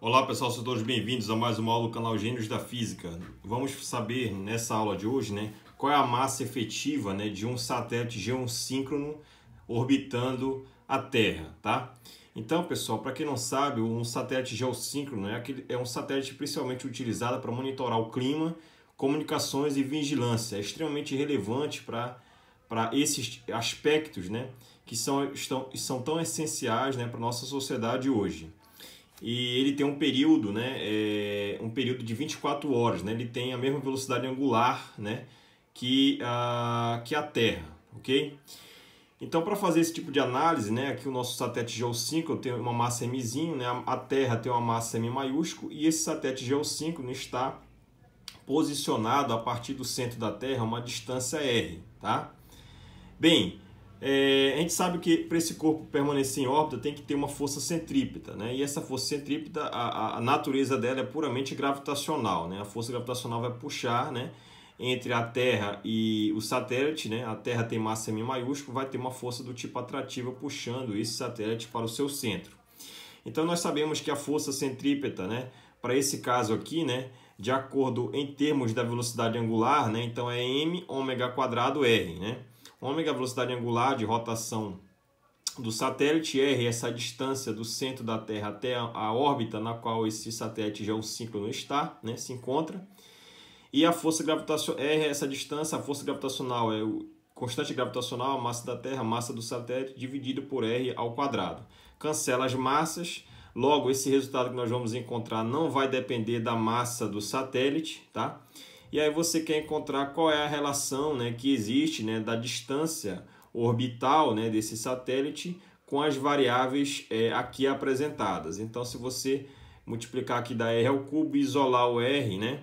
Olá pessoal, sejam todos bem-vindos a mais uma aula do canal Gênios da Física. Vamos saber nessa aula de hoje, qual é a massa efetiva, de um satélite geossíncrono orbitando a Terra, tá? Então, pessoal, para quem não sabe, um satélite geossíncrono é um satélite principalmente utilizado para monitorar o clima, comunicações e vigilância. É extremamente relevante para esses aspectos, que são tão essenciais, para a nossa sociedade hoje. E ele tem um período, um período de 24 horas, Ele tem a mesma velocidade angular, que a Terra, ok? Então, para fazer esse tipo de análise, aqui o nosso satélite geossíncrono tem uma massa mzinho, A Terra tem uma massa M maiúsculo e esse satélite geossíncrono está posicionado a partir do centro da Terra a uma distância r, tá? Bem, a gente sabe que para esse corpo permanecer em órbita tem que ter uma força centrípeta, E essa força centrípeta, a natureza dela é puramente gravitacional, A força gravitacional vai puxar, entre a Terra e o satélite, A Terra tem massa M maiúsculo, vai ter uma força do tipo atrativa puxando esse satélite para o seu centro. Então nós sabemos que a força centrípeta, para esse caso aqui, de acordo em termos da velocidade angular, então é m ômega quadrado r, Ômega, a velocidade angular de rotação do satélite, R, essa distância do centro da Terra até a órbita na qual esse satélite geossíncrono está, se encontra. E a força gravitacional, R, essa distância, a força gravitacional é o constante gravitacional, a massa da Terra, a massa do satélite, dividido por R ao quadrado. Cancela as massas, logo esse resultado que nós vamos encontrar não vai depender da massa do satélite, tá? E aí você quer encontrar qual é a relação que existe da distância orbital desse satélite com as variáveis aqui apresentadas. Então, se você multiplicar aqui da r ao cubo e isolar o r,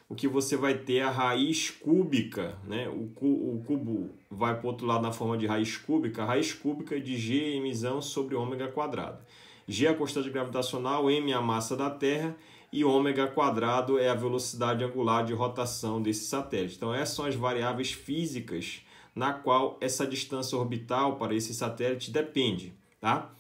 o que você vai ter é a raiz cúbica. O cubo vai para o outro lado na forma de raiz cúbica. A raiz cúbica de g mzão sobre ômega quadrado. G é a constante gravitacional, m é a massa da Terra, e ômega quadrado é a velocidade angular de rotação desse satélite. Então, essas são as variáveis físicas na qual essa distância orbital para esse satélite depende, tá?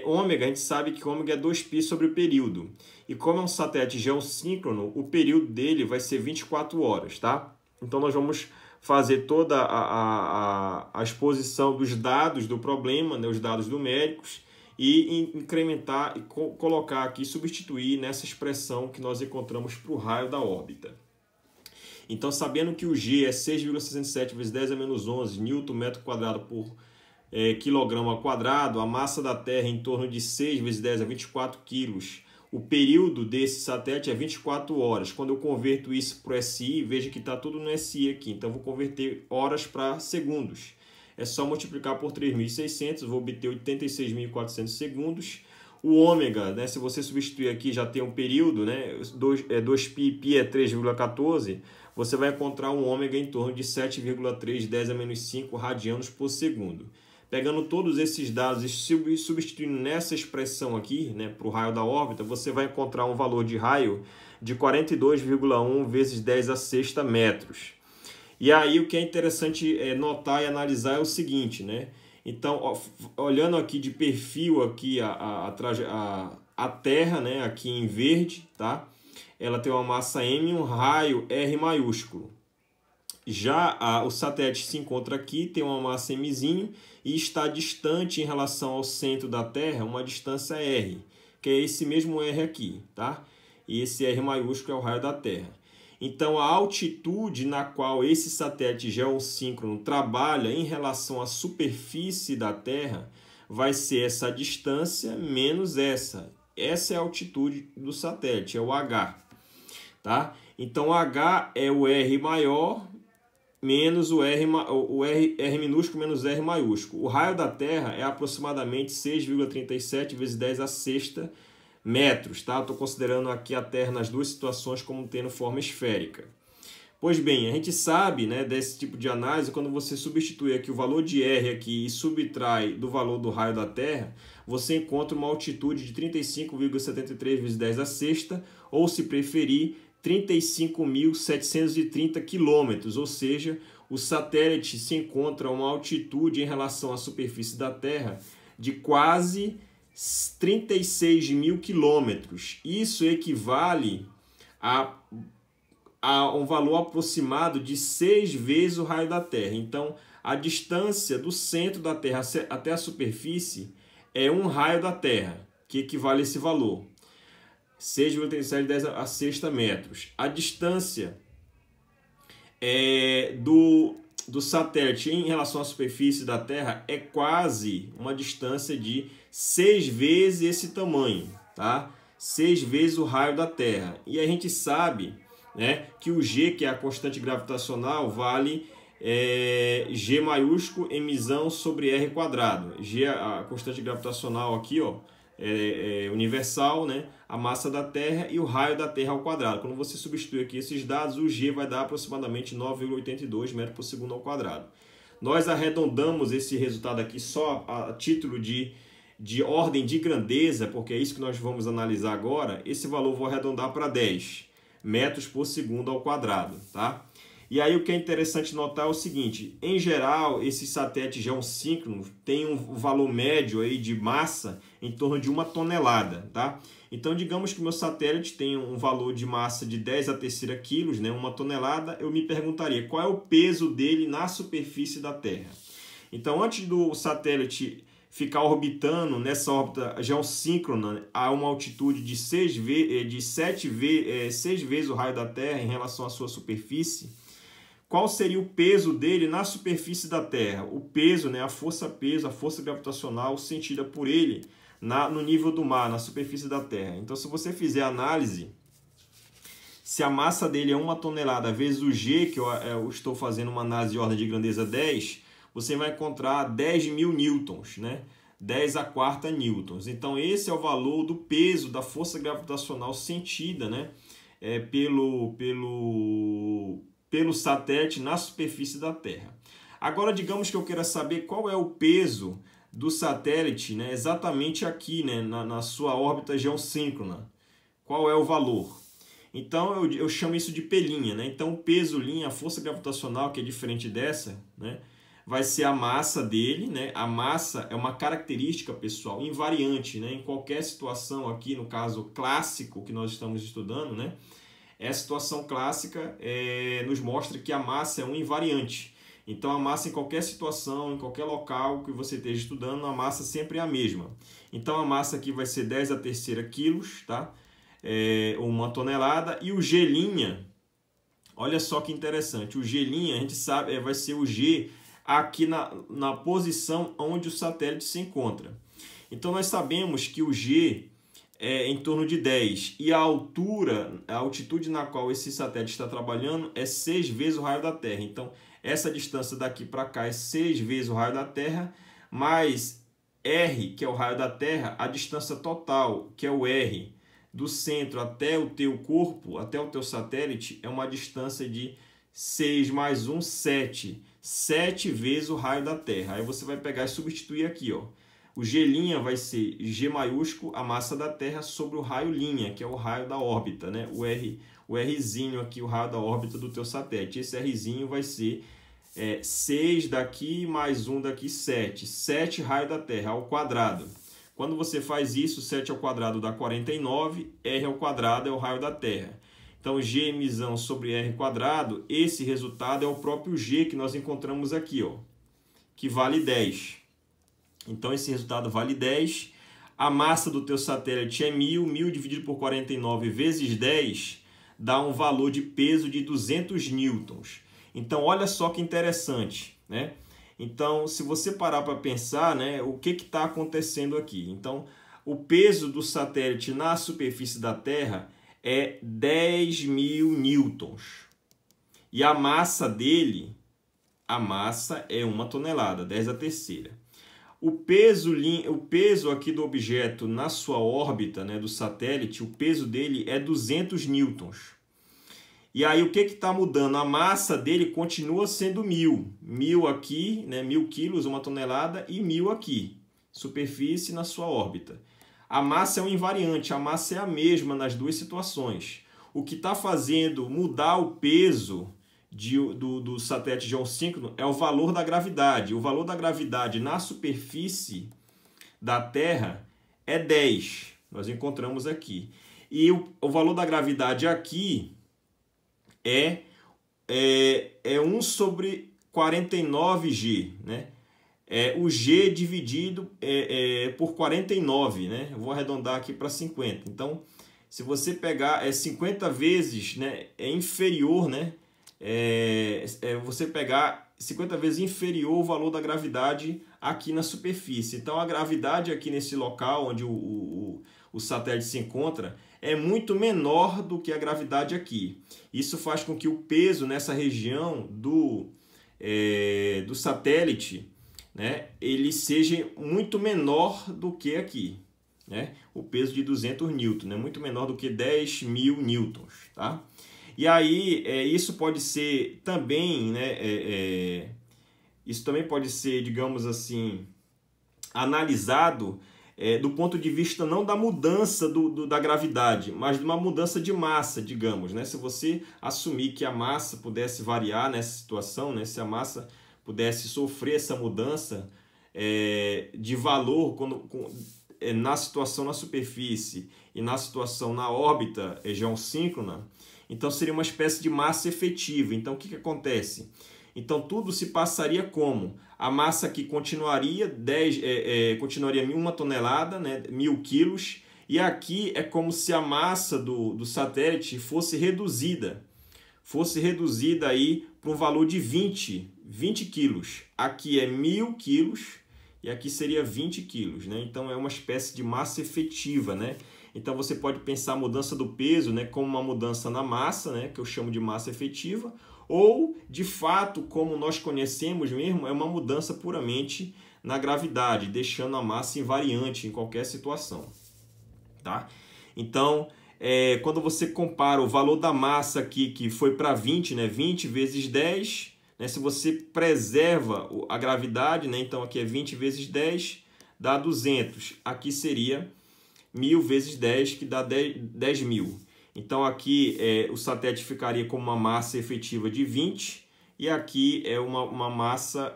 Ômega, a gente sabe que ômega é 2π sobre o período. E como é um satélite geossíncrono, o período dele vai ser 24 horas, tá? Então, nós vamos fazer toda a exposição dos dados do problema, os dados numéricos, e incrementar e colocar aqui, substituir nessa expressão que nós encontramos para o raio da órbita. Então, sabendo que o G é 6,67 vezes 10 a menos 11 Nm² por quilograma ao quadrado, a massa da Terra é em torno de 6 vezes 10 a 24 quilos, o período desse satélite é 24 horas. Quando eu converto isso para o SI, veja que está tudo no SI aqui, então eu vou converter horas para segundos. É só multiplicar por 3.600, vou obter 86.400 segundos. O ômega, se você substituir aqui, já tem um período, 2π, π é 3,14, você vai encontrar um ômega em torno de 7,3, 10 a menos 5 radianos por segundo. Pegando todos esses dados e substituindo nessa expressão aqui, para o raio da órbita, você vai encontrar um valor de raio de 42,1 vezes 10 a sexta metros. E aí o que é interessante notar e analisar é o seguinte, Então, olhando aqui de perfil aqui a Terra, aqui em verde, tá? Ela tem uma massa M e um raio R maiúsculo. Já o satélite se encontra aqui, tem uma massa Mzinho e está distante em relação ao centro da Terra, uma distância R, que é esse mesmo R aqui, tá? E esse R maiúsculo é o raio da Terra. Então, a altitude na qual esse satélite geossíncrono trabalha em relação à superfície da Terra vai ser essa distância menos essa. Essa é a altitude do satélite, é o H. Tá? Então, o H é o R maior menos o R minúsculo menos R maiúsculo. O raio da Terra é aproximadamente 6,37 vezes 10 a sexta metros, tá? Estou considerando aqui a Terra nas duas situações como tendo forma esférica. Pois bem, a gente sabe, desse tipo de análise, quando você substitui aqui o valor de R aqui e subtrai do valor do raio da Terra, você encontra uma altitude de 35,73 vezes 10 a sexta, ou se preferir, 35.730 quilômetros, ou seja, o satélite se encontra a uma altitude em relação à superfície da Terra de quase 36 mil quilômetros. Isso equivale a um valor aproximado de 6 vezes o raio da Terra. Então, a distância do centro da Terra até a superfície é um raio da Terra, que equivale a esse valor. 6,37 a sexta metros. A distância do satélite em relação à superfície da Terra é quase uma distância de 6 vezes esse tamanho, tá? 6 vezes o raio da Terra. E a gente sabe, né, que o G, que é a constante gravitacional, vale G maiúsculo emissão sobre R quadrado. G, a constante gravitacional aqui, ó, universal, né? A massa da Terra e o raio da Terra ao quadrado. Quando você substitui aqui esses dados, o G vai dar aproximadamente 9,82 metros por segundo ao quadrado. Nós arredondamos esse resultado aqui só a título de ordem de grandeza, porque é isso que nós vamos analisar agora. Esse valor eu vou arredondar para 10 metros por segundo ao quadrado, tá? E aí o que é interessante notar é o seguinte: em geral, esses satélites geossíncronos têm um valor médio aí de massa em torno de 1 tonelada, tá? Então, digamos que o meu satélite tem um valor de massa de 10 a terceira quilos, né, 1 tonelada, eu me perguntaria qual é o peso dele na superfície da Terra. Então, antes do satélite ficar orbitando nessa órbita geossíncrona a uma altitude de 6 vezes o raio da Terra em relação à sua superfície, qual seria o peso dele na superfície da Terra? O peso, né, a força-peso, a força gravitacional sentida por ele no nível do mar, na superfície da Terra. Então, se você fizer a análise, se a massa dele é 1 tonelada vezes o G, que eu estou fazendo uma análise de ordem de grandeza 10, você vai encontrar 10 mil newtons, né? 10 a quarta newtons. Então, esse é o valor do peso da força gravitacional sentida, né, pelo satélite na superfície da Terra. Agora, digamos que eu queira saber qual é o peso do satélite, né, exatamente aqui, né, na sua órbita geossíncrona. Qual é o valor? Então, eu chamo isso de P', né? Então, o peso linha, a força gravitacional, que é diferente dessa, né, vai ser a massa dele, né? A massa é uma característica, pessoal, invariante, né? Em qualquer situação aqui, no caso clássico que nós estamos estudando, né? Essa situação clássica nos mostra que a massa é um invariante. Então, a massa em qualquer situação, em qualquer local que você esteja estudando, a massa sempre é a mesma. Então, a massa aqui vai ser 10 a terceira quilos, tá? 1 tonelada. E o G', olha só que interessante. O G', a gente sabe, vai ser o G aqui na posição onde o satélite se encontra. Então, nós sabemos que o G é em torno de 10 e a altitude na qual esse satélite está trabalhando é 6 vezes o raio da Terra. Então, essa distância daqui para cá é 6 vezes o raio da Terra, mais R, que é o raio da Terra, a distância total, que é o R, do centro até o teu corpo, até o teu satélite, é uma distância de 6 mais 1, 7. 7 vezes o raio da Terra. Aí você vai pegar e substituir aqui, ó. O G' vai ser G maiúsculo, a massa da Terra, sobre o raio linha, que é o raio da órbita, né? O Rzinho aqui, o raio da órbita do teu satélite. Esse Rzinho vai ser 6 daqui mais 1 daqui, 7. 7 raio da Terra ao quadrado. Quando você faz isso, 7 ao quadrado dá 49, R ao quadrado é o raio da Terra. Então, G emissão sobre R quadrado, esse resultado é o próprio G que nós encontramos aqui, ó, que vale 10. Então, esse resultado vale 10. A massa do teu satélite é 1.000. 1.000 dividido por 49 vezes 10 dá um valor de peso de 200 newtons. Então, olha só que interessante, né? Então, se você parar para pensar, né, o que está acontecendo aqui? Então, o peso do satélite na superfície da Terra é 10 mil newtons. E a massa dele, é 1 tonelada, 10 a terceira. O peso aqui do objeto na sua órbita, né, do satélite, o peso dele é 200 newtons. E aí o que está mudando? A massa dele continua sendo 1.000. 1.000 aqui, né, 1.000 quilos, 1 tonelada, e 1.000 aqui. Superfície na sua órbita. A massa é um invariante, a massa é a mesma nas duas situações. O que está fazendo mudar o peso do satélite geossíncrono é o valor da gravidade. O valor da gravidade na superfície da Terra é 10. Nós encontramos aqui. E o valor da gravidade aqui é 1 sobre 49G, né? O G dividido por 49, né? Eu vou arredondar aqui para 50. Então, se você pegar 50 vezes, né, é inferior, né? Você pegar 50 vezes inferior o valor da gravidade aqui na superfície. Então, a gravidade aqui nesse local onde o satélite se encontra é muito menor do que a gravidade aqui. Isso faz com que o peso nessa região do satélite, né, ele seja muito menor do que aqui, né? O peso de 200 newtons, né? Muito menor do que 10.000 newtons, tá? E aí, isso pode ser também, né, isso também pode ser, digamos assim, analisado do ponto de vista não da mudança da gravidade, mas de uma mudança de massa, digamos, né? Se você assumir que a massa pudesse variar nessa situação, né? Se a massa pudesse sofrer essa mudança de valor na situação na superfície e na situação na órbita geossíncrona, então seria uma espécie de massa efetiva. Então o que acontece? Então tudo se passaria como? A massa aqui continuaria, continuaria 1 tonelada, né, 1.000 quilos, e aqui é como se a massa do satélite fosse reduzida aí para um valor de 20 quilos. Aqui é 1.000 quilos e aqui seria 20 quilos, né? Então é uma espécie de massa efetiva, né? Então você pode pensar a mudança do peso, né, como uma mudança na massa, né, que eu chamo de massa efetiva, ou de fato, como nós conhecemos mesmo, é uma mudança puramente na gravidade, deixando a massa invariante em qualquer situação, tá? Então, quando você compara o valor da massa aqui, que foi para 20, né, 20 vezes 10, né, se você preserva a gravidade, né, então aqui é 20 vezes 10, dá 200. Aqui seria 1.000 vezes 10, que dá 10.000. Então aqui o satélite ficaria com uma massa efetiva de 20 e aqui é uma massa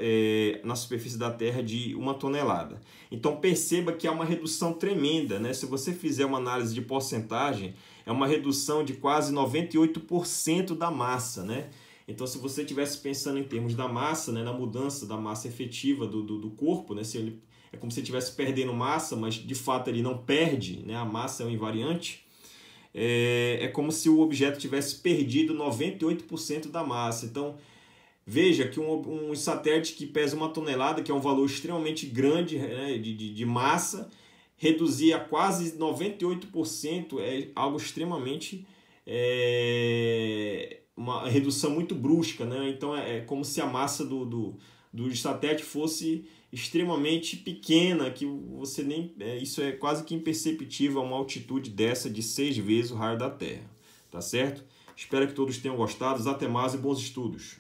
na superfície da Terra de 1 tonelada. Então perceba que há uma redução tremenda, né? Se você fizer uma análise de porcentagem, é uma redução de quase 98% da massa, né? Então se você estivesse pensando em termos da massa, né, na mudança da massa efetiva do corpo, né, é como se ele estivesse perdendo massa, mas de fato ele não perde, né? A massa é um invariante. É como se o objeto tivesse perdido 98% da massa. Então, veja que um satélite que pesa 1 tonelada, que é um valor extremamente grande, né, de massa, reduzir a quase 98% é algo extremamente... uma redução muito brusca, né? Então, é como se a massa do satélite fosse extremamente pequena, que você nem isso é quase que imperceptível a uma altitude dessa de 6 vezes o raio da Terra, tá certo? Espero que todos tenham gostado. Até mais e bons estudos.